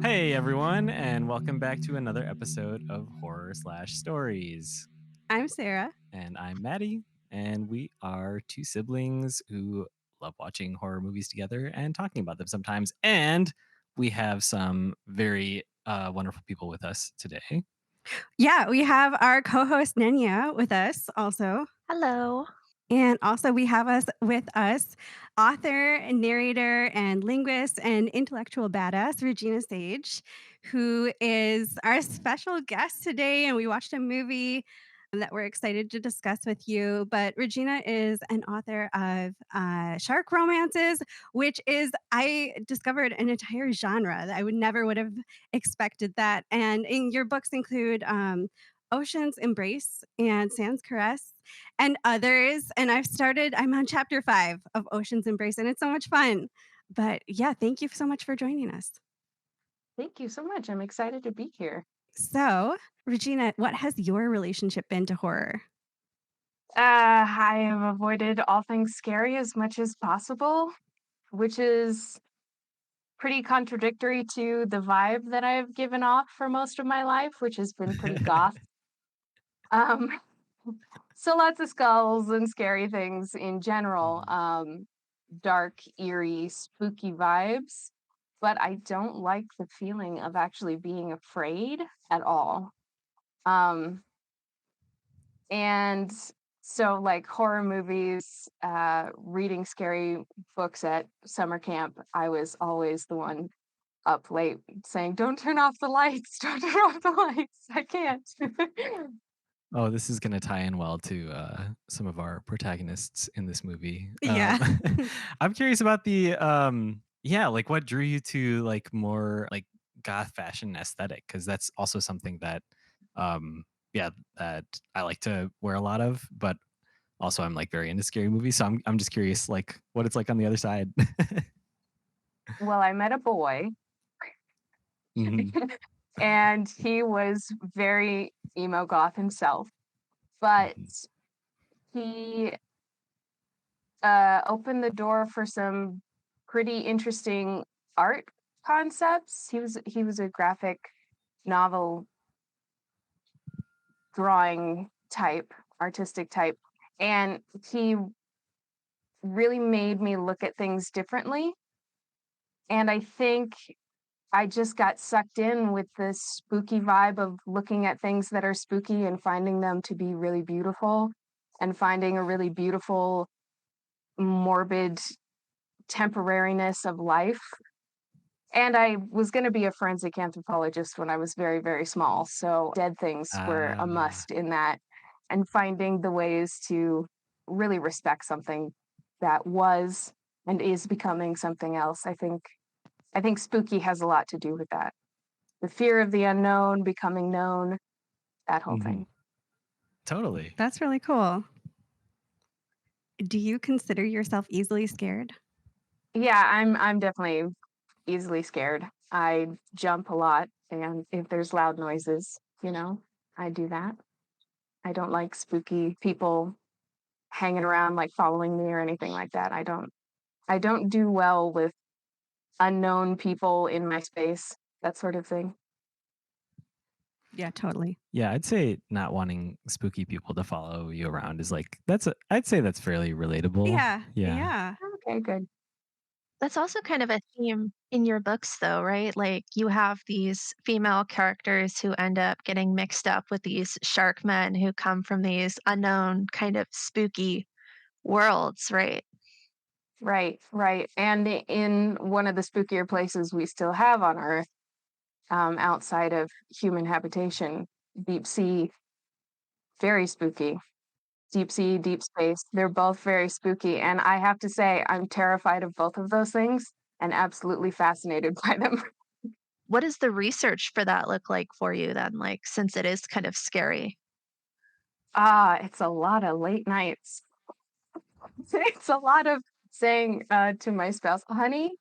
Hey everyone, and welcome back to another episode of Horror Slash Stories. I'm Sarah. And I'm Maddie, and we are two siblings who love watching horror movies together and talking about them sometimes. And we have some very wonderful people with us today. Yeah, we have our co-host Nenya with us also. Hello. And also we have with us author, narrator, and linguist and intellectual badass Regina Sage, who is our special guest today. And we watched a movie that we're excited to discuss with you. But Regina is an author of shark romances, which is, I discovered an entire genre that I would have expected that. And in your books include Ocean's Embrace and Sans Caress and others. And I'm on chapter 5 of Ocean's Embrace, and it's so much fun. But yeah, thank you so much for joining us. Thank you so much. I'm excited to be here. So, Regina, what has your relationship been to horror? I have avoided all things scary as much as possible, which is pretty contradictory to the vibe that I've given off for most of my life, which has been pretty goth. Um, so lots of skulls and scary things in general. Dark, eerie, spooky vibes. But I don't like the feeling of actually being afraid at all. And so like horror movies, reading scary books at summer camp, I was always the one up late saying, "Don't turn off the lights, don't turn off the lights. I can't." Oh, this is going to tie in well to some of our protagonists in this movie. Yeah. I'm curious about the like what drew you to like more like goth fashion aesthetic, because that's also something that that I like to wear a lot of, but also I'm like very into scary movies, so I'm just curious like what it's like on the other side. Well, I met a boy Mhm. and he was very emo goth himself, but Mhm. he opened the door for some pretty interesting art concepts. He was a graphic novel drawing type, artistic type, and he really made me look at things differently. And I think I just got sucked in with this spooky vibe of looking at things that are spooky and finding them to be really beautiful and finding a really beautiful, morbid temporariness of life. And I was going to be a forensic anthropologist when I was very, very small. So dead things were a must in that. And finding the ways to really respect something that was and is becoming something else. I think spooky has a lot to do with that. The fear of the unknown, becoming known, that whole thing. Totally. That's really cool. Do you consider yourself easily scared? Yeah, I'm definitely easily scared. I jump a lot, and if there's loud noises, I do that. I don't like spooky people hanging around like following me or anything like that. I don't do well with unknown people in my space, that sort of thing. Yeah, totally. Yeah, I'd say not wanting spooky people to follow you around is like I'd say that's fairly relatable. Yeah. Yeah. Yeah. Okay, good. That's also kind of a theme in your books, though, right? Like you have these female characters who end up getting mixed up with these shark men who come from these unknown, kind of spooky worlds, right? Right, right. And in one of the spookier places we still have on Earth, outside of human habitation, deep sea, very spooky. Deep sea, deep space, they're both very spooky. And I have to say, I'm terrified of both of those things and absolutely fascinated by them. what does the research for that look like for you then, like, since it is kind of scary? It's a lot of late nights. It's a lot of saying, to my spouse, "Honey,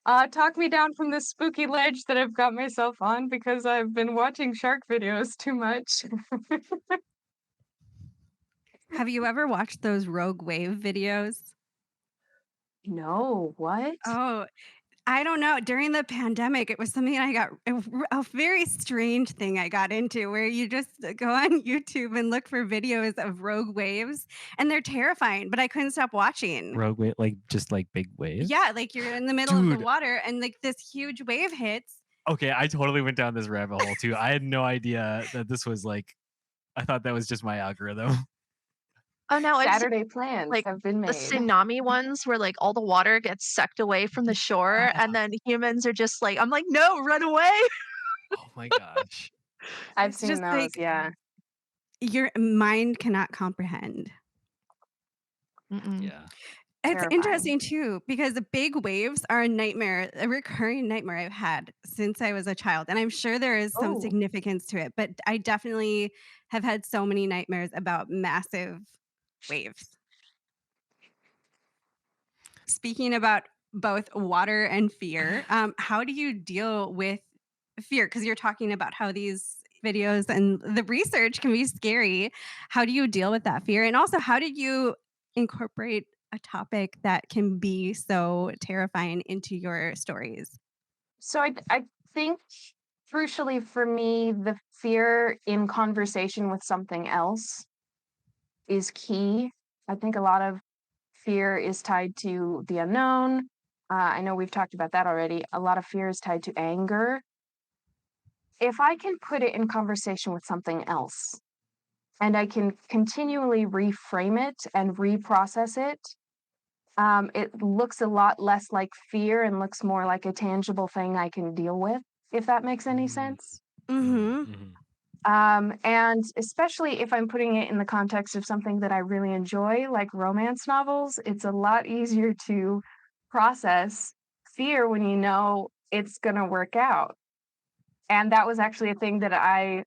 talk me down from this spooky ledge that I've got myself on because I've been watching shark videos too much." Have you ever watched those Rogue Wave videos? No, what? Oh, I don't know. During the pandemic, it was something I got a very strange thing I got into where you just go on YouTube and look for videos of rogue waves, and they're terrifying, but I couldn't stop watching. Rogue wave, like just like big Yeah, waves? like you're in the middle of the Dude, water and like this huge wave hits. okay, I totally went down this rabbit hole too. I had no idea that this was like I thought that was just my algorithm. Oh, no, I've seen, Saturday plans like, have been the made. tsunami ones where, like, all the water gets sucked away from the shore, and then humans are just like, I'm like, "No, run away." Oh my gosh. I've It's seen just those, like yeah. your mind cannot comprehend. Mm-mm. Yeah. It's Terrifying. interesting too because the big waves are a nightmare, a recurring nightmare I've had since I was a child, and I'm sure there is some Oh, significance to it, but I definitely have had so many nightmares about massive waves. Speaking about both water and fear, how do you deal with fear? Because you're talking about how these videos and the research can be scary. How do you deal with that fear? And also, how did you incorporate a topic that can be so terrifying into your stories? so I think crucially for me, the fear in conversation with something else is key. I think a lot of fear is tied to the unknown. I know we've talked about that already. A lot of fear is tied to anger. If I can put it in conversation with something else and I can continually reframe it and reprocess it, it looks a lot less like fear and looks more like a tangible thing I can deal with, if that makes any Mm, sense. mm, Mhm. mhm. And especially if I'm putting it in the context of something that I really enjoy, like romance novels, it's a lot easier to process fear when you know it's going to work out. And that was actually a thing that I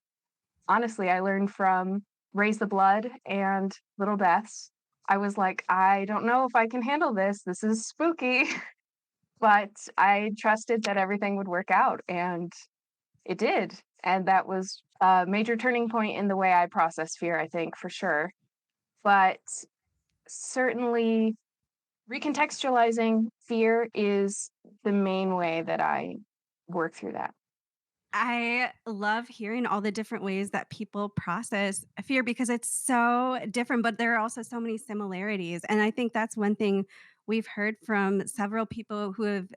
learned from Raise the Blood and Little Deaths. I was like, I don't know if I can handle this. This is spooky. But I trusted that everything would work out, and it did. And that was a major turning point in the way I process fear, I think, for sure. But certainly recontextualizing fear is the main way that I work through that. I love hearing all the different ways that people process fear because it's so different, but there are also so many similarities. And I think that's one thing we've heard from several people who have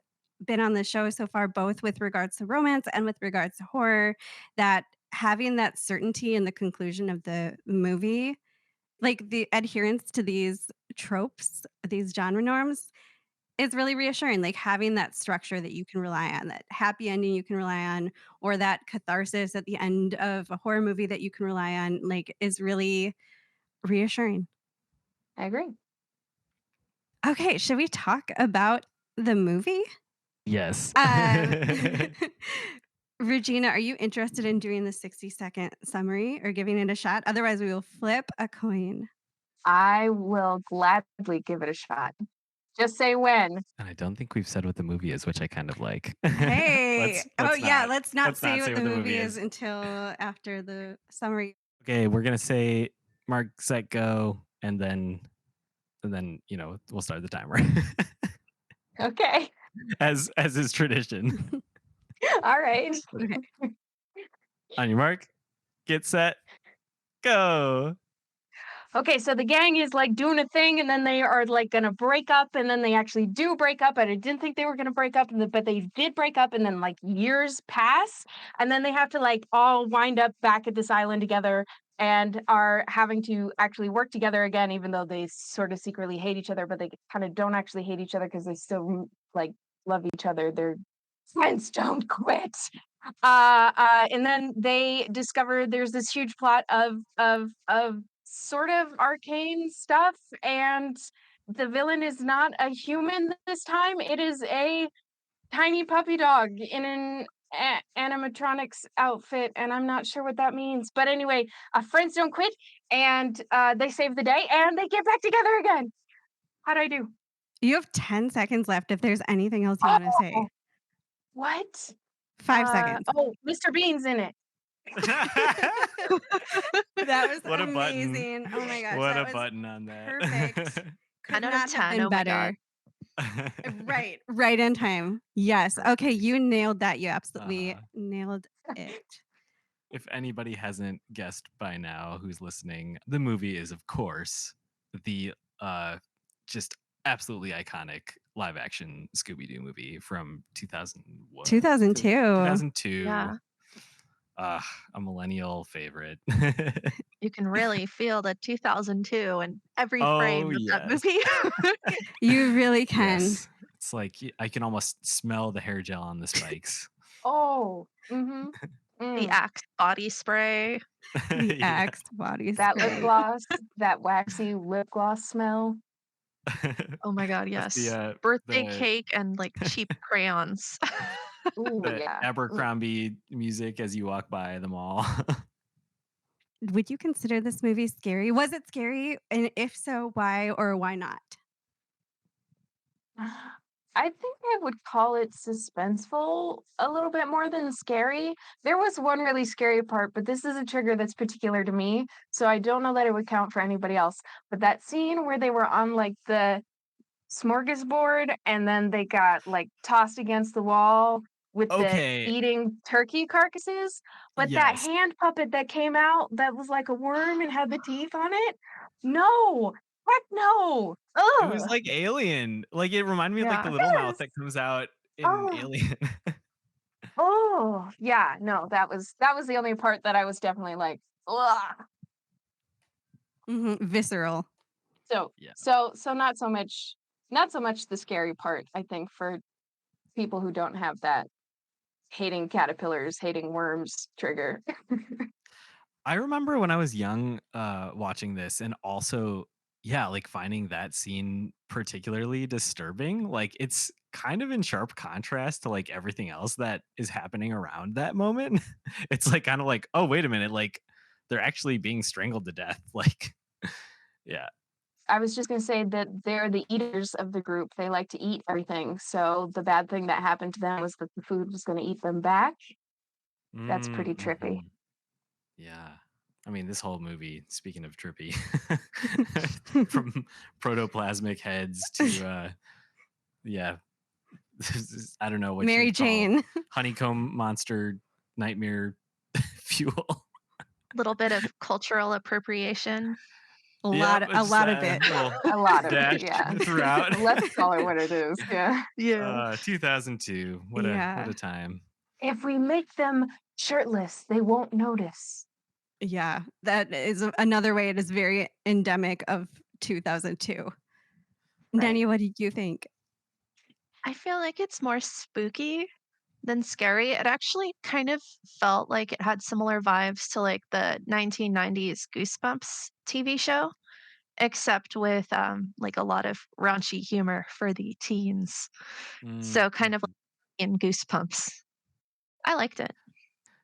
been on the show so far, both with regards to romance and with regards to horror, that having that certainty in the conclusion of the movie, like the adherence to these tropes, these genre norms, it's really reassuring, like, having that structure that you can rely on, that happy ending you can rely on, or that catharsis at the end of a horror movie that you can rely on, like, is really reassuring. I agree. Okay, should we talk about the movie? Yes. Um, Regina, are you interested in doing the 60-second summary or giving it a shot? Otherwise, we will flip a coin. I will gladly give it a shot. Just say when. And I don't think we've said what the movie is, which I kind of like. Hey. let's Oh, let's yeah, not let's not let's say not say what the what the movie movie is is. until after the summary. Okay, we're gonna say mark set go, and then we'll start the timer Okay. as is tradition. All right. Okay. On your mark, get set, go. Okay, so the gang is like doing a thing and then they are like gonna break up and then they actually do break up and I didn't think they were gonna break up but they did break up and then like years pass and then they have to like all wind up back at this island together and are having to actually work together again even though they sort of secretly hate each other but they kind of don't actually hate each other because they still like love each other. Their friends don't quit. And then they discover there's this huge plot of sort of arcane stuff, and the villain is not a human this time. It is a tiny puppy dog in an animatronics outfit, and I'm not sure what that means. But anyway, friends don't quit, and they save the day, and they get back together again. How'd I do? You have 10 seconds left if there's anything else you want to say. Oh, what? 5 seconds. Oh, Mr. Bean's in it. That was What a button. amazing. Oh my gosh, What that a was button on that. perfect. 10 Could out of not have 10. been Oh my god. better. Right in time. Yes. Okay, you nailed that. You absolutely Uh, nailed it. if anybody hasn't guessed by now who's listening, the movie is, of course, the just absolutely iconic live action Scooby Doo movie from 2000, what? 2002. 2002. Yeah. A millennial favorite. You can really feel the 2002 in every Oh, frame of that yes. movie. You really can. Yes. It's like I can almost smell the hair gel on the spikes. Oh, mm-hmm. The Axe body spray. The Yeah. Axe body That lip spray. gloss, that waxy lip gloss smell. Oh my god, With yes. Birthday the cake and, like, cheap crayons. Ooh, the yeah. Abercrombie music as you walk by the mall. Would you consider this movie scary? Was it scary? And if so, why or why not? I think I would call it suspenseful a little bit more than scary. There was one really scary part, but this is a trigger that's particular to me, so I don't know that it would count for anybody else. But that scene where they were on like the smorgasbord and then they got like tossed against the wall with the Okay. eating turkey carcasses, but that Yes. hand puppet that came out that was like a worm and had the teeth on it, no, heck no. It was Ugh. like Alien. Like, it reminded me of, like, the Yeah. little mouth Yes. that comes out in Oh. Alien. Oh, yeah, no, that was the only part that I was definitely like, ugh. Visceral. So Yeah. so not so much the scary part, I think, for people who don't have that hating caterpillars, hating worms trigger. I remember when I was young, watching this and also, yeah, like, finding that scene particularly disturbing. Like, it's kind of in sharp contrast to, like, everything else that is happening around that moment. It's, like, kinda like, "Oh, wait a minute, like, they're actually being strangled to death." Like, yeah. I was just gonna say that they're the eaters of the group. They like to eat everything. So the bad thing that happened to them was that the food was gonna eat them back. That's pretty trippy. Mhm. Yeah. I mean, this whole movie, speaking of trippy, from protoplasmic heads to, yeah, I don't know what Mary you'd call Jane. honeycomb monster nightmare fuel. Little bit of cultural appropriation. Yep, A it's lot of it. a little A lot of it, dash yeah. throughout. Let's call it what it is, yeah. Yeah. 2002. What Yeah. a time. If we make them shirtless, they won't notice. Yeah. That is another way it is very endemic of 2002. Right. Danny, what did you think? I feel like it's more spooky than scary. It actually kind of felt like it had similar vibes to, like, the 1990s Goosebumps TV show, except with, like, a lot of raunchy humor for the teens. Mm, So kind of like mhm. in Goosebumps. I liked it.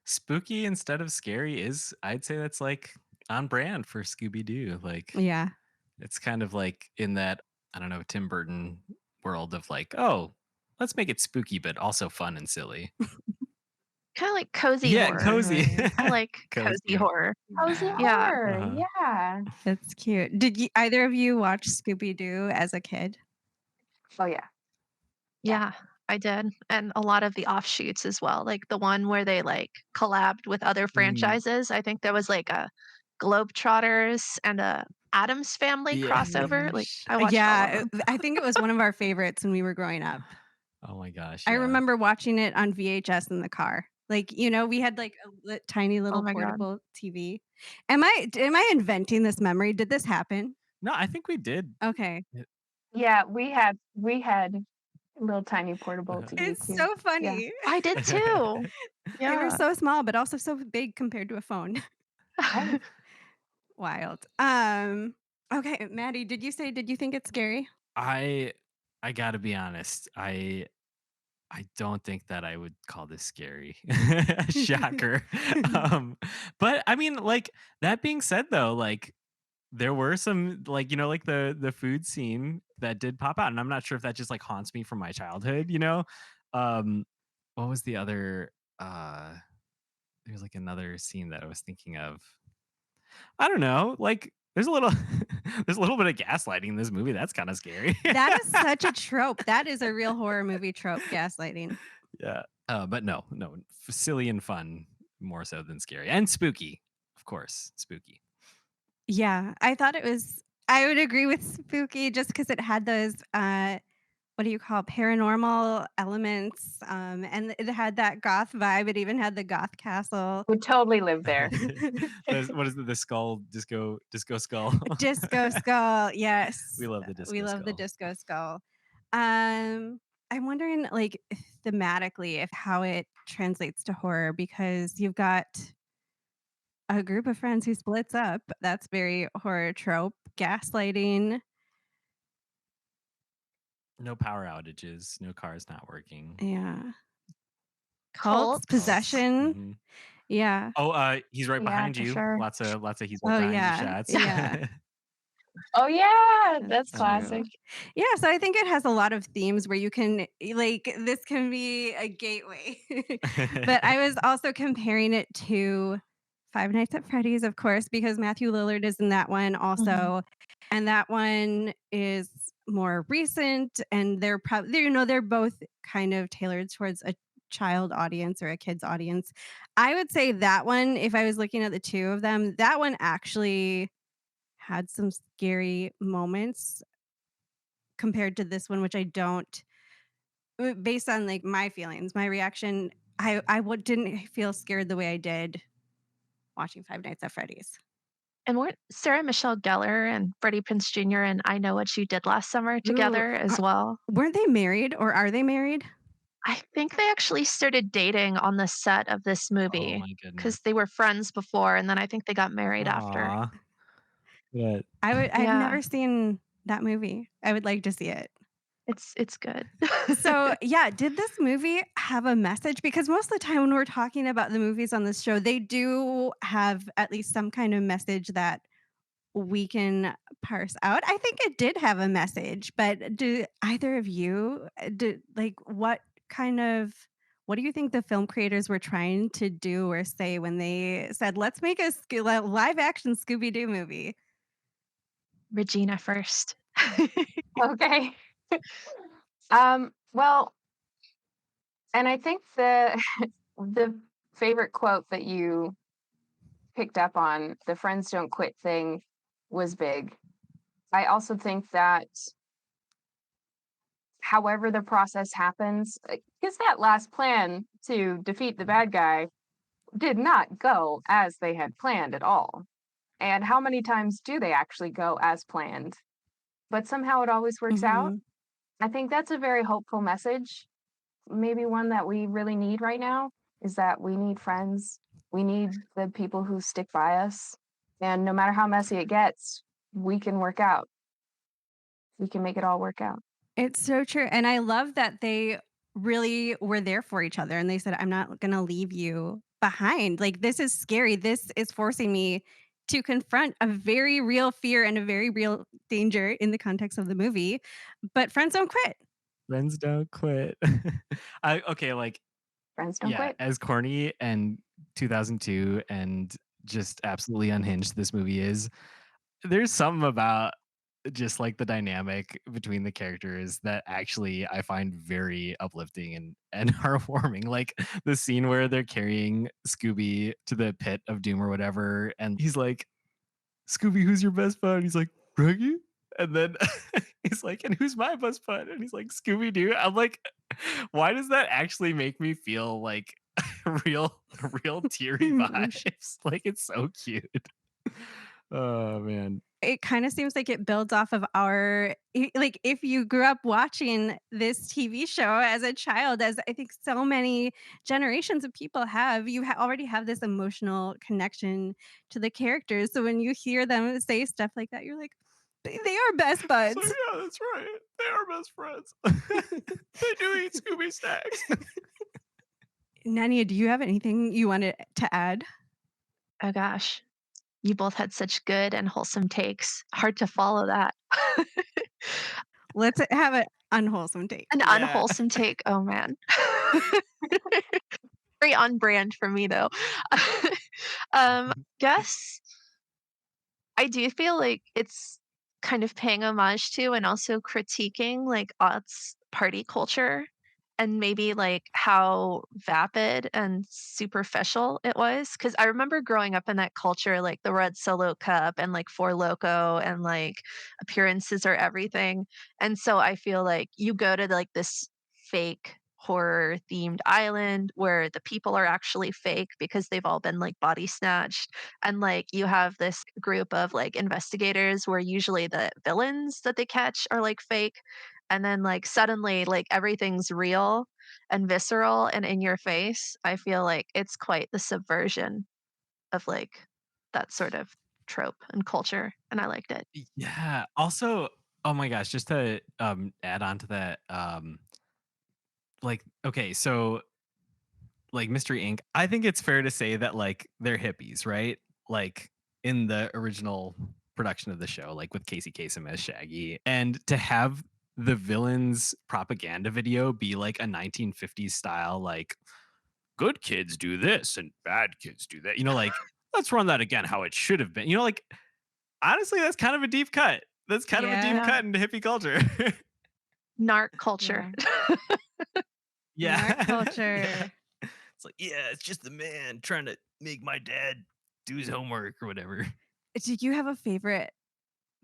Spooky instead of scary is, I'd say that's like on brand for Scooby Doo. Like, Yeah. it's kind of like in that, I don't know, Tim Burton world of like, oh, let's make it spooky, but also fun and silly. Kinda like cozy Yeah, horror. cozy. Right. I like cozy Cozy. horror. Cozy Yeah. horror, Uh-huh. yeah. That's cute. Did you either of you watch Scooby Doo as a kid? Oh, yeah. Yeah. Yeah, I did, and a lot of the offshoots as well, like the one where they, like, collabed with other Mm, franchises. I think there was, like, a Globetrotters and a Addams Family yeah. Oh my crossover, like, gosh. I watched all of Yeah, them. I think it was one of our favorites when we were growing up. Oh my gosh, I yeah. remember watching it on VHS in the car. Like, we had like a tiny Oh little my god. portable TV. Am I inventing this memory? Did this happen? No, I think we did. Okay. Yeah, we had a little tiny portable Uh-huh. TV It's too. so Yeah. funny. I did too. They were Yeah. so small, but also so big compared to a phone. Right. Wild. Okay, Maddie, did you think it's scary? I I gotta be honest. I don't think that I would call this scary. Shocker. Um, but I mean, like, that being said though, like, there were some, like, like the food scene that did pop out, and I'm not sure if that just like haunts me from my childhood. Um, what was the other there's like another scene that I was thinking of. I don't know, like there's a little there's a little bit of gaslighting in this movie. That's kind of scary. That is such a trope. That is a real horror movie trope, gaslighting. Yeah. But no, no, silly and fun more so than scary and spooky, of course, spooky. Yeah, I thought it was I would agree with spooky just because it had those, what do you call paranormal elements, and it had that goth vibe. It even had the goth castle. Would totally live there. What is it? The skull, disco skull. Disco skull, We yes. love the We disco love the skull. disco skull. Um, I'm wondering, like, thematically, if how it translates to horror because you've got a group of friends who splits up. That's very horror trope. Gaslighting. No power outages, no cars not working. Yeah. Cults, Cults. Cults. possession. Hmm. Yeah. Oh, he's right Yeah, behind for you. sure. Lots of he's right Oh, behind you yeah. shots. Yeah. Oh yeah, That's that's true. classic. Yeah, so I think it has a lot of themes where you can like this can be a gateway. But I was also comparing it to Five Nights at Freddy's, of course, because Matthew Lillard is in that one Mhm. also. And that one is more recent and they're probably they're both kind of tailored towards a child audience or a kid's audience. I would say that one, if I was looking at the two of them, that one actually had some scary moments compared to this one, which I don't based on, like, my feelings, my reaction, I would didn't feel scared the way I did watching Five Nights at Freddy's. And weren't Sarah Michelle Gellar and Freddie Prinze Jr. and I Know What You Did Last Summer Ooh, together as well? weren't they married or are they married? I think they actually started dating on the set of this Oh movie my goodness. because they were friends before, and then I think they got married after. Aw. But I've Yeah, never seen that movie. I would like to see it. it's good. So, yeah, did this movie have a message? Because most of the time when we're talking about the movies on this show, they do have at least some kind of message that we can parse out. I think it did have a message, but do either of you like what do you think the film creators were trying to do or say when they said, "Let's make a live action Scooby Doo movie"? Regina first. Okay. Well, and I think the the favorite quote that you picked up on, the friends don't quit thing, was big. I also think that however the process happens, because that last plan to defeat the bad guy did not go as they had planned at all. And how many times do they actually go as planned? But somehow it always works out. Mhm. I think that's a very hopeful message. Maybe one that we really need right now is that we need friends. We need the people who stick by us. And no matter how messy it gets, we can work out. We can make it all work out. It's so true, and I love that they really were there for each other, and they said, "I'm not gonna leave you behind. Like, this is scary. This is forcing me to confront a very real fear and a very real danger in the context of the movie, but friends don't quit." friends don't quit. Okay, like, Friends don't yeah, quit. as corny and 2002 and just absolutely unhinged this movie is, there's something about just like the dynamic between the characters that actually I find very uplifting and heartwarming. Like the scene where they're carrying Scooby to the pit of doom or whatever, and he's like, "Scooby, who's your best bud?" He's like, "Reggie." And then he's like, "And who's my best bud?" And he's like, "Scooby Doo." I'm like, why does that actually make me feel like real teary vibes? Like it's so cute. Oh man. It kinda seems like it builds off of our like, if you grew up watching this TV show as a child, as I think so many generations of people have, you already have this emotional connection to the characters, so when you hear them say stuff like that, you're like, They are best It's like, buds. yeah, that's right. They are best friends. They do eat Scooby snacks. Nania, do you have anything you wanted to add? Oh gosh, you both had such good and wholesome takes. Hard to follow that. Let's have an unwholesome take. An Yeah. unwholesome take, oh man. Very on brand for me though. Guess I do feel like it's kind of paying homage to and also critiquing like aughts party culture and maybe like how vapid and superficial it was. Cause I remember growing up in that culture, like the red solo cup and like four loco and like appearances are everything. And so I feel like you go to like this fake horror themed island where the people are actually fake because they've all been like body snatched, and like you have this group of like investigators where usually the villains that they catch are like fake, and then like suddenly like everything's real and visceral and in your face. I feel like it's quite the subversion of like that sort of trope and culture, and I liked it. Yeah. Also, oh my gosh, just to add on to that, like, okay, so like Mystery Inc., I think it's fair to say that like they're hippies, right? Like in the original production of the show, like with Casey Kasem as Shaggy. And to have the villain's propaganda video be like a 1950s style, like good kids do this and bad kids do that. Like let's run that again how it should have been. Like honestly, that's kind of a deep cut. That's kind of a deep Yeah. Yeah. cut into hippie culture. Narc culture. Yeah. Narc Yeah. Yeah. culture. It's like, yeah, it's just the man trying to make my dad do his homework or whatever. Do you have a favorite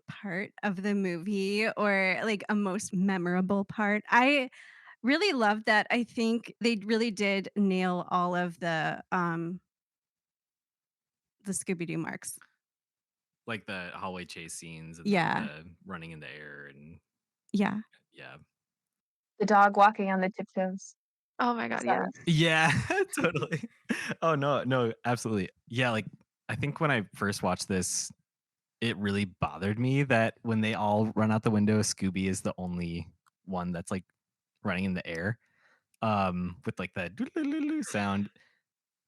part of the movie or like a most memorable part? I really love that. I think they really did nail all of the Scooby Doo marks. Like the hallway chase scenes and like Yeah. the running in the air and Yeah. yeah. The dog walking on the tiptoes. Oh my god, Sorry. yes. Yeah, totally. Oh no, no, absolutely. Yeah, like I think when I first watched this, it really bothered me that when they all run out the window, Scooby is the only one that's like running in the air. With like that sound.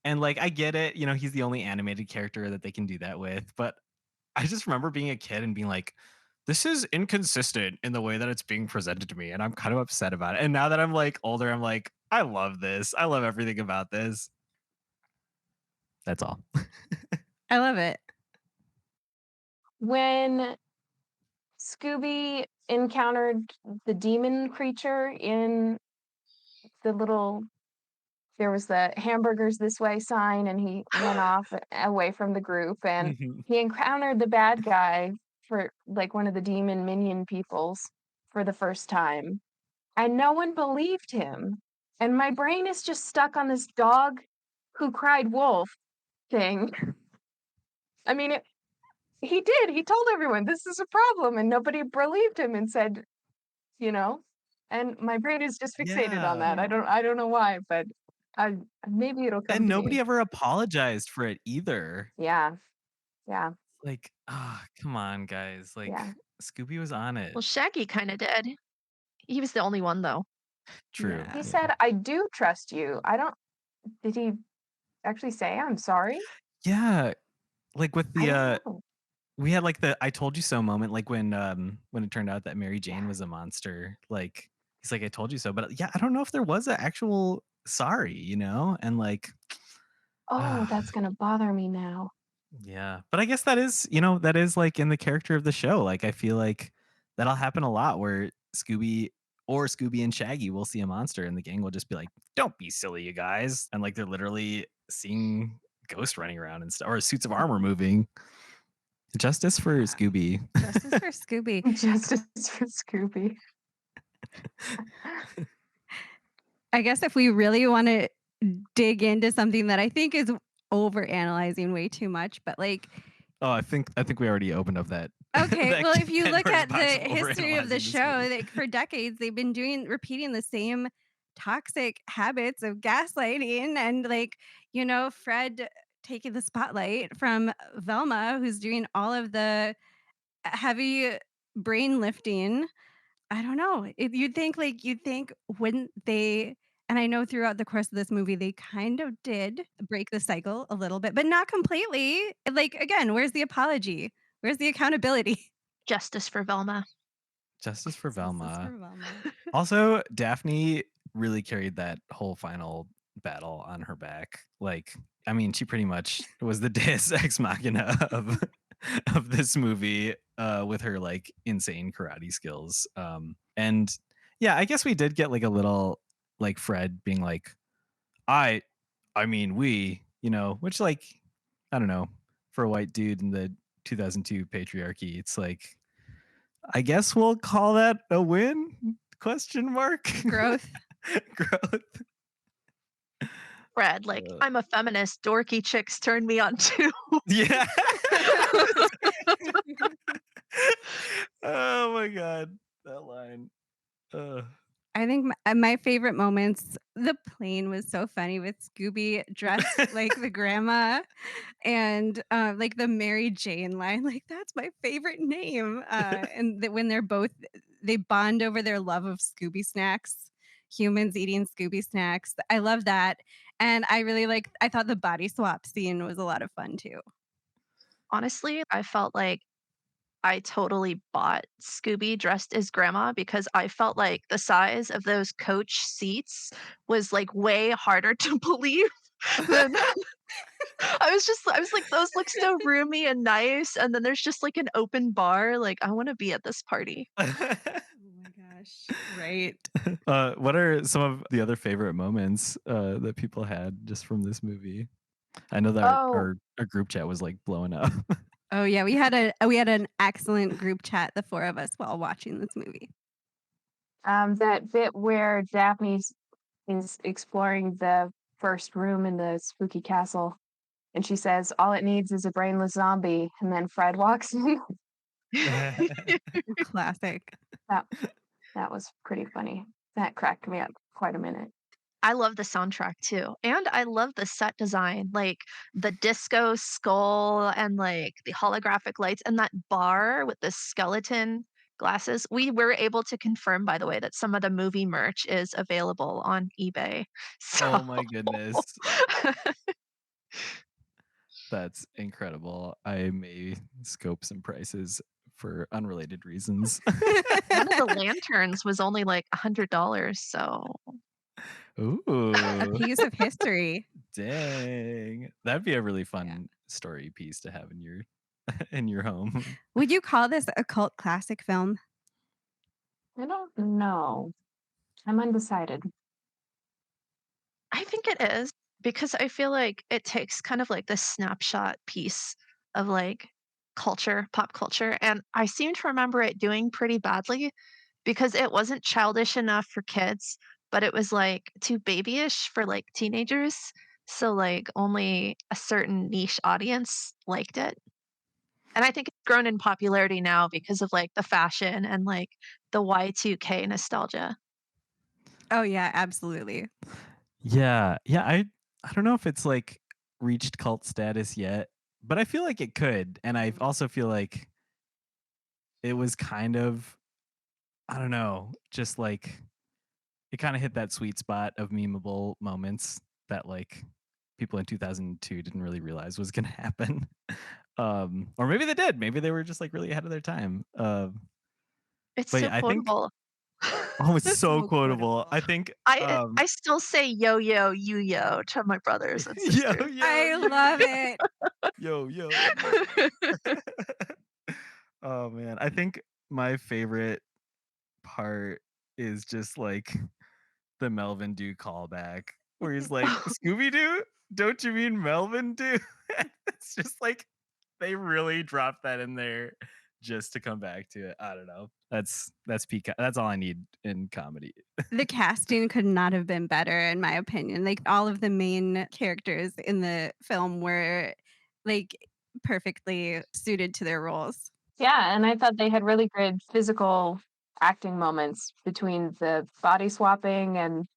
And like I get it, he's the only animated character that they can do that with, but I just remember being a kid and being like, this is inconsistent in the way that it's being presented to me. And I'm kind of upset about it. And now that I'm like older, I'm like, I love this. I love everything about this. That's all. I love it. When Scooby encountered the demon creature in the little there was the hamburgers this way sign and he went off away from the group and Mhm. he encountered the bad guy for like one of the demon minion peoples for the first time and no one believed him and my brain is just stuck on this dog who cried wolf thing. I mean he told everyone this is a problem and nobody believed him and said you know and my brain is just fixated on Yeah. that. Yeah. I don't know why but I maybe it'll come And to nobody me. ever apologized for it either. Yeah. Yeah. Like, ah, come on, guys. Like, Yeah. Scooby was on it. Well, Shaggy kind of did. He was the only one though. True. He Yeah. Yeah. said, "I do trust you." I don't did he actually say, "I'm sorry"? Yeah. Like with I the don't know. we had like the "I told you so" moment, like when it turned out that Mary Jane Yeah. was a monster. Like he's like, "I told you so," but yeah, I don't know if there was an actual sorry, and like, Oh, ah, that's gonna bother me now. yeah. But I guess that is like in the character of the show. Like I feel like that'll happen a lot where Scooby and Shaggy will see a monster and the gang will just be like, "Don't be silly, you guys," and like they're literally seeing ghosts running around and stuff, or suits of armor moving. Justice for Scooby. Justice for Scooby. Justice for Scooby. I guess if we really want to dig into something that I think is over analyzing way too much, but like, Oh, I think we already opened up that okay, that well, if you look Pandora's at the box of history of the overanalyzing this show, movie. like for decades, they've been repeating the same toxic habits of gaslighting and like, Fred taking the spotlight from Velma, who's doing all of the heavy brain lifting. I don't know. You'd think wouldn't they, and I know throughout the course of this movie they kind of did break the cycle a little bit, but not completely. Like again, where's the apology? Where's the accountability? Justice for Velma. Justice for Justice Velma. for Velma. Also, Daphne really carried that whole final battle on her back. Like, I mean, she pretty much was the deus ex machina of this movie with her like insane karate skills. And yeah, I guess we did get like a little like Fred being like, I I mean we, which like I don't know, for a white dude in the 2002 patriarchy, it's like I guess we'll call that a win? Question mark. Growth. Growth. Fred, like, Uh, I'm a feminist, dorky chicks turn me on too. yeah. Oh my god, that line. Uh, I think my favorite moments, the plane was so funny with Scooby dressed like the grandma and, like, the Mary Jane line, like, "That's my favorite name," and that when they bond over their love of Scooby snacks, humans eating Scooby snacks. I love that, and I thought the body swap scene was a lot of fun too. Honestly, I felt like I totally bought Scooby dressed as grandma because I felt like the size of those coach seats was, like, way harder to believe than I was like, "Those look so roomy and nice," and then there's just, like, an open bar, like, I wanna be at this party. Oh my gosh, right. what are some of the other favorite moments that people had just from this movie? I know that our, Oh, our, our group chat was like blowing up. Oh, yeah, we had an excellent group chat, the 4 of us, while watching this movie. that bit where Daphne's is exploring the first room in the spooky castle, and she says, "All it needs is a brainless zombie," and then Fred walks in. Classic. That that was pretty funny. That cracked me up quite a minute. I love the soundtrack too, and I love the set design, like, the disco skull and, like, the holographic lights and that bar with the skeleton glasses. We were able to confirm, by the way, that some of the movie merch is available on eBay. So Oh my goodness. That's incredible. I may scope some prices for unrelated reasons. one of the lanterns was only, like, $100, so A Ooh, piece of history. dang. That'd be a really Yeah. fun story piece to have in your in your home. Would you call this a cult classic film? I don't know. I'm undecided. I think it is because I feel like it takes kind of like this snapshot piece of like culture, pop culture. And I seem to remember it doing pretty badly because it wasn't childish enough for kids, but it was like too babyish for like teenagers. So like only a certain niche audience liked it. And I think it's grown in popularity now because of like the fashion and like the Y2K nostalgia. Oh, yeah, absolutely. Yeah. Yeah, I don't know if it's like reached cult status yet, but I feel like it could. And I also feel like it was kind of I don't know, just like it kind of hit that sweet spot of memeable moments that like people in 2002 didn't really realize was going to happen. Or maybe they did. Maybe they were just like really ahead of their time. It's But so yeah, I think quotable. oh, it's so So quotable. quotable. I think I still say "yo, yo, you, yo" to my brothers and yo sisters. yo I yo love it. yo yo yo. Oh man, I think my favorite part is just like the Melvin Doo callback where he's like, "Scooby Doo? Don't you mean Melvin Doo?" It's just like they really dropped that in there just to come back to it. I don't know. That's peak. That's all I need in comedy. The casting could not have been better, in my opinion. Like, all of the main characters in the film were, like, perfectly suited to their roles. Yeah, and I thought they had really good physical acting moments between the body swapping and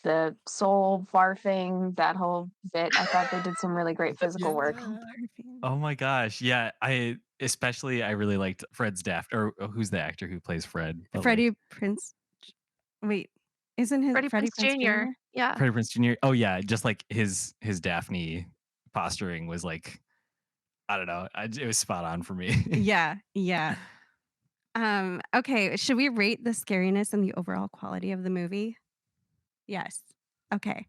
the soul barfing, that whole bit. I thought they did some really great physical work. Soul barfing. Oh my gosh. Yeah, especially I really liked Fred's Daft or who's the actor who plays Fred, but like Freddie Prince. Wait, isn't his Freddie Freddie Prinze Prince Jr. Jr.? Yeah. Freddie Prinze Jr. Oh yeah, just like his Daphne posturing was like I don't know, it was spot on for me. Yeah, yeah. Okay, should we rate the scariness and the overall quality of the movie? Yes. Okay.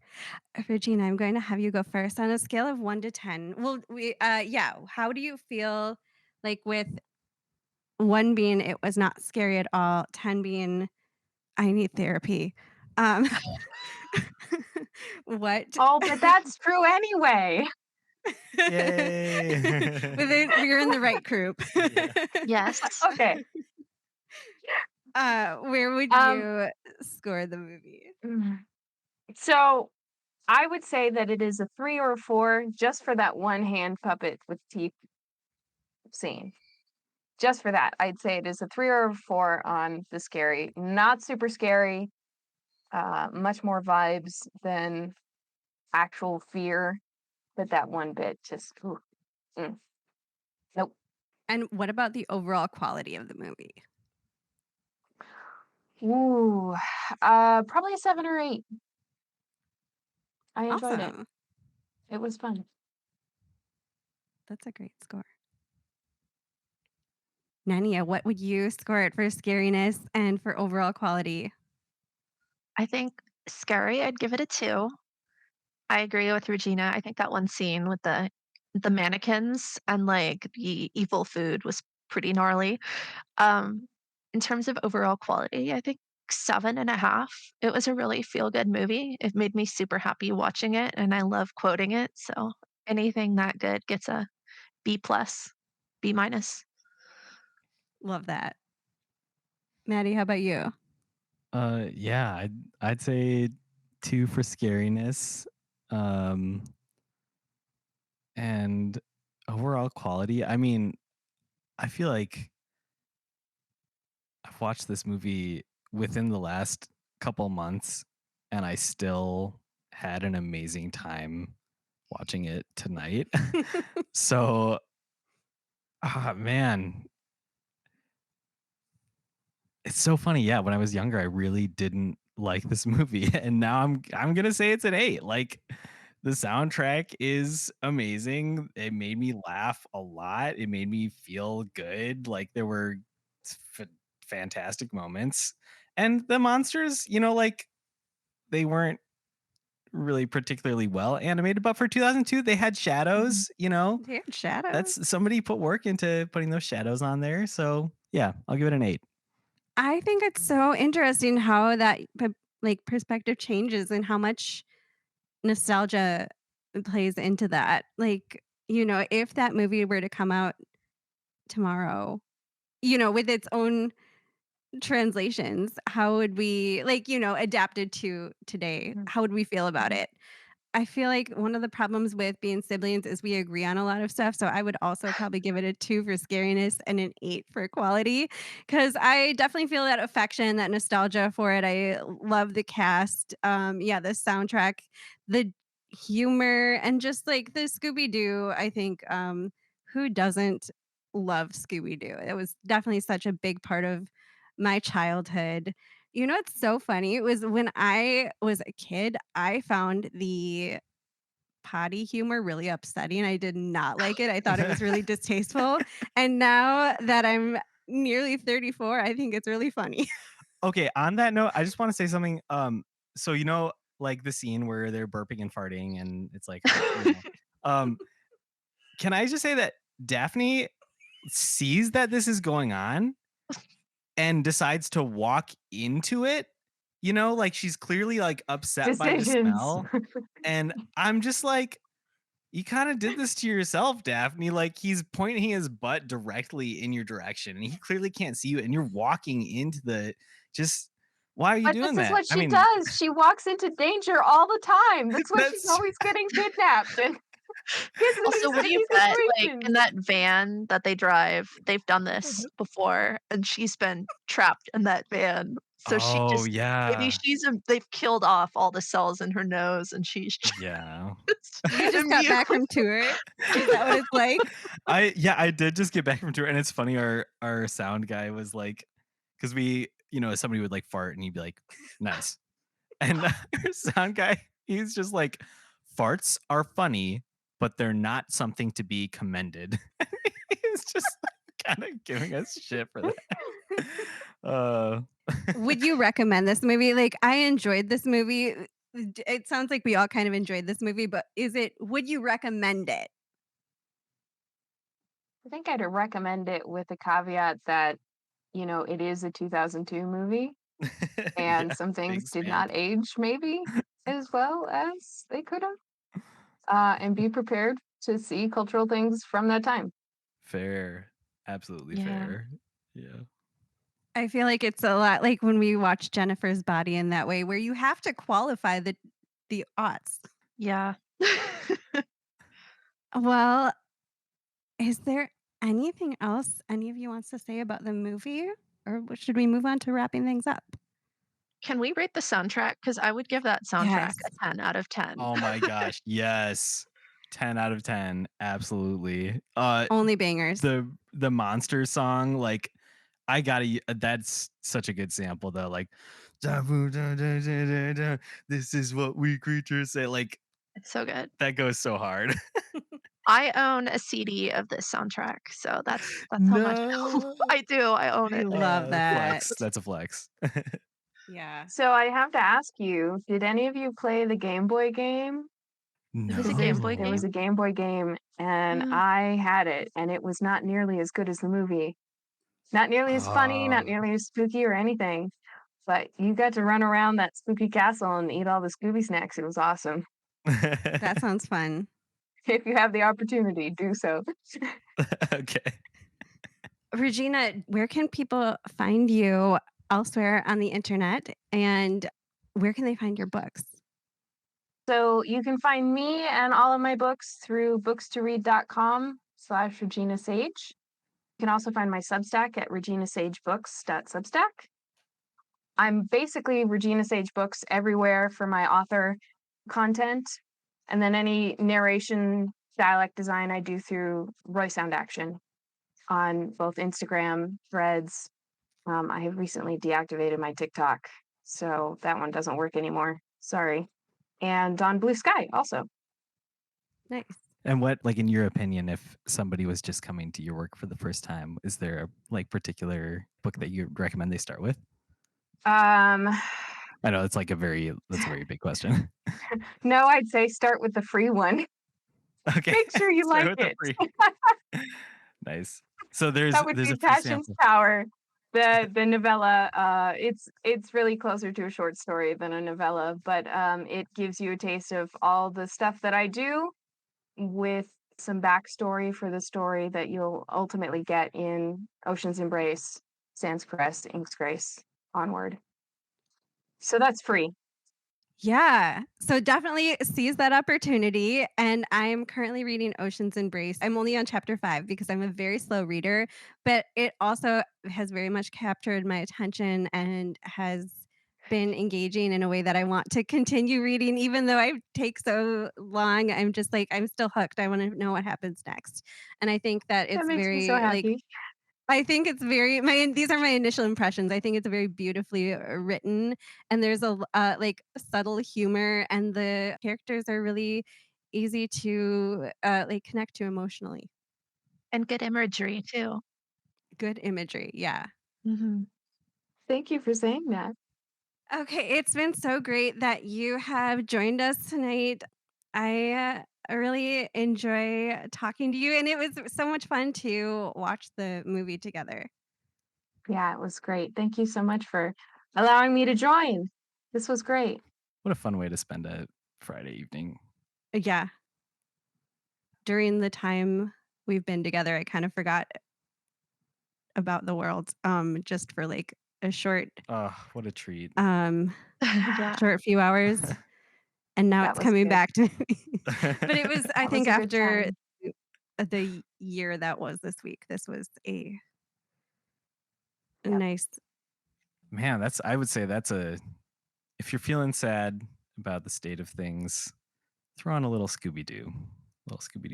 Regina, I'm going to have you go first on a scale of 1 to 10. Well, yeah, how do you feel like with 1 being it was not scary at all, 10 being I need therapy. Um, what Oh, but that's true anyway. Yay. we're in the right group. Yeah. Yes. Okay. Where would Um, you score the movie? mm, so I would say that it is a 3 or a 4 just for that one hand puppet with teeth scene. Just for that, I'd say it is a 3 or a 4 on the scary. Not super scary, much more vibes than actual fear, but that one bit just, ooh, mm, nope. And what about the overall quality of the movie? Ooh, probably a 7 or 8. I enjoyed it. Awesome. It was fun. That's a great score. Nania, what would you score it for scariness and for overall quality? I think scary, I'd give it a 2. I agree with Regina. I think that one scene with the mannequins and, like, the evil food was pretty gnarly. Um, in terms of overall quality, I think 7.5. It was a really feel-good movie. It made me super happy watching it, and I love quoting it, so anything that good gets a B plus, B minus. Love that. Maddie, how about you? Yeah, I'd say 2 for scariness. Um and overall quality. I mean, I feel like I've watched this movie within the last couple months and I still had an amazing time watching it tonight. So, man, it's so funny. Yeah, when I was younger, I really didn't like this movie, and now I'm gonna say it's an 8. Like, the soundtrack is amazing. It made me laugh a lot. It made me feel good. Like, there were f fantastic moments, and the monsters, like, they weren't really particularly well animated, but for 2002, they had Mhm. shadows, They had shadows. That's somebody put work into putting those shadows on there, so, yeah, I'll give it an 8. I think it's so interesting how that like perspective changes and how much nostalgia plays into that. Like, if that movie were to come out tomorrow, with its own translations, how would we like, adapted to today? Mhm. How would we feel about Mhm. it? I feel like one of the problems with being siblings is we agree on a lot of stuff. So I would also probably give it a 2 for scariness and an 8 for quality because I definitely feel that affection, that nostalgia for it. I love the cast. Yeah, the soundtrack, the humor, and just like the Scooby Doo. I think who doesn't love Scooby Doo? It was definitely such a big part of my childhood. What's so funny? It was when I was a kid, I found the potty humor really upsetting. I did not like it. I thought it was really distasteful. And now that I'm nearly 34, I think it's really funny. Okay, on that note, I just wanna say something, so, like, the scene where they're burping and farting and it's like, um, can I just say that Daphne sees that this is going on and decides to walk into it, like, she's clearly, like, upset by the Decisions. smell, and I'm just like, "You kinda did this to yourself, Daphne," like, he's pointing his butt directly in your direction, and he clearly can't see you, and you're walking into the just why are you But doing this is that? what I she mean, does. She walks into danger all the time. That's why she's that's always getting kidnapped and gets in Also, these what do you sticky bet, like, in situations. that van that they drive, they've done this Mhm. before, and she's been trapped in that van So she Oh, just maybe yeah. they've killed off all the cells in her nose, and she's Yeah. just You just got immune. back from tour? Is that what it's like? I did just get back from tour, and it's funny, our sound guy was like, because somebody would like fart and he'd be like, "Nice." And our sound guy, he's just like, "Farts are funny, but they're not something to be commended." He's just kind of giving us shit for that. Uh, Would you recommend this movie? Like, I enjoyed this movie. It sounds like we all kind of enjoyed this movie, but would you recommend it? I think I'd recommend it with the caveat that, it is a 2002 movie and yeah, some things big did stamp. not age maybe as well as they could have. And be prepared to see cultural things from that time. Fair. Absolutely Yeah. fair. Yeah. I feel like it's a lot like when we watch Jennifer's Body in that way, where you have to qualify the aughts. Yeah. Well, is there anything else any of you wants to say about the movie, or should we move on to wrapping things up? Can we rate the soundtrack? Because I would give that soundtrack Yes, a 10 out of 10. Oh my gosh, yes. 10 out of 10, absolutely. only bangers. The monster song, like, I gotta that's such a good sample though, like, "Da boo da da da da da, this is what we creatures say," like, It's so good. that goes so hard. I own a CD of this soundtrack, so that's how much No. I do, I own I it. love that. Flex, that's a flex. Yeah. So I have to ask you, did any of you play the Game Boy game? It was a Because Game Boy there was No. a game? Game Boy game and Mm, I had it and it was not nearly as good as the movie. Not nearly as funny, not Oh. nearly as spooky or anything. But you got to run around that spooky castle and eat all the Scooby snacks. It was awesome. That sounds fun. If you have the opportunity, do so. Okay. Regina, where can people find you elsewhere on the internet, and where can they find your books? So you can find me and all of my books through bookstoread.com/Regina Sage. You can also find my Substack at reginasagebooks.substack. I'm basically Regina Sage Books everywhere for my author content. And then any narration dialect design I do through Roy Sound Action on both Instagram, Threads. I have recently deactivated my TikTok, so that one doesn't work anymore. Sorry. And on Blue Sky also. Nice. And what, like, in your opinion, if somebody was just coming to your work for the first time, is there a like particular book that you recommend they start with? Um, I know that's a very big question. no, I'd say start with the free one. Okay. Make sure you Start like with the it. free. Nice. So there's That would there's be a free Passion's sample. Power. The novella, it's really closer to a short story than a novella, but it gives you a taste of all the stuff that I do with some backstory for the story that you'll ultimately get in Ocean's Embrace, Sans Crest, Ink's Grace, onward. So that's free. Yeah. So definitely seize that opportunity. And I'm currently reading Ocean's Embrace. I'm only on chapter 5 because I'm a very slow reader, but it also has very much captured my attention and has been engaging in a way that I want to continue reading, even though I take so long. I'm just like, I'm still hooked. I want to know what happens next. And I think that That it's makes me so very like happy. I think it's very my these are my initial impressions. I think it's very beautifully written, and there's like subtle humor, and the characters are really easy to like connect to emotionally. and good imagery too. Good imagery, yeah. Mhm. Thank you for saying that. Okay, it's been so great that you have joined us tonight. I really enjoy talking to you, and it was so much fun to watch the movie together. Yeah, it was great. Thank you so much for allowing me to join. This was great. What a fun way to spend a Friday evening. Yeah, during the time we've been together, I kind of forgot about the world, just for, like, a Oh, what a treat. um, Yeah. short few hours, and now That it's was coming good. back to me. But it was I That was think a good after time. the year that was this week, this was a Yep. nice Man, I would say that's if you're feeling sad about the state of things, throw on a little Scooby Doo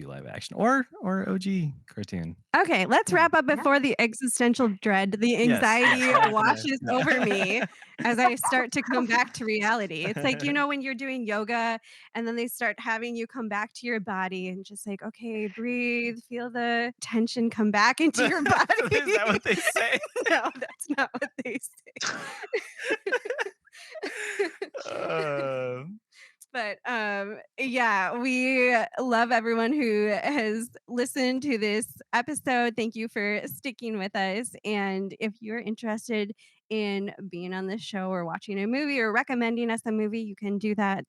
live action, or OG cartoon. Okay, let's Yeah. wrap up Yeah. before the existential dread, the Yes, yes. anxiety I'm not gonna. washes over me Yeah. as I start to come back to reality. It's like, when you're doing yoga and then they start having you come back to your body and just like, okay, breathe, feel the tension come back into your body. Is that what they say? No, that's not what they say. Uh, But yeah, we love everyone who has listened to this episode. Thank you for sticking with us. And if you're interested in being on this show or watching a movie or recommending us a movie, you can do that.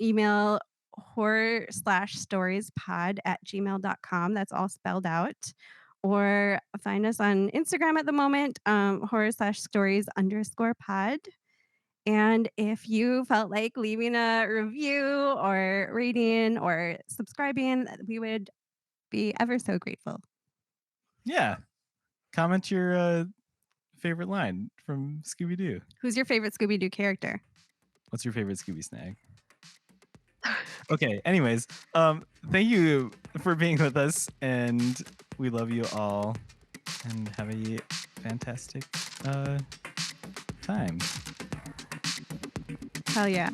Email horror/storiespod@gmail.com. That's all spelled out. Or find us on Instagram at the moment, horror/stories_pod. And if you felt like leaving a review or rating or subscribing, we would be ever so grateful. yeah. Comment your favorite line from Scooby Doo. Who's your favorite Scooby Doo character? What's your favorite Scooby snack? Okay. Anyways, thank you for being with us, and we love you all, and have a fantastic time. Hell yeah.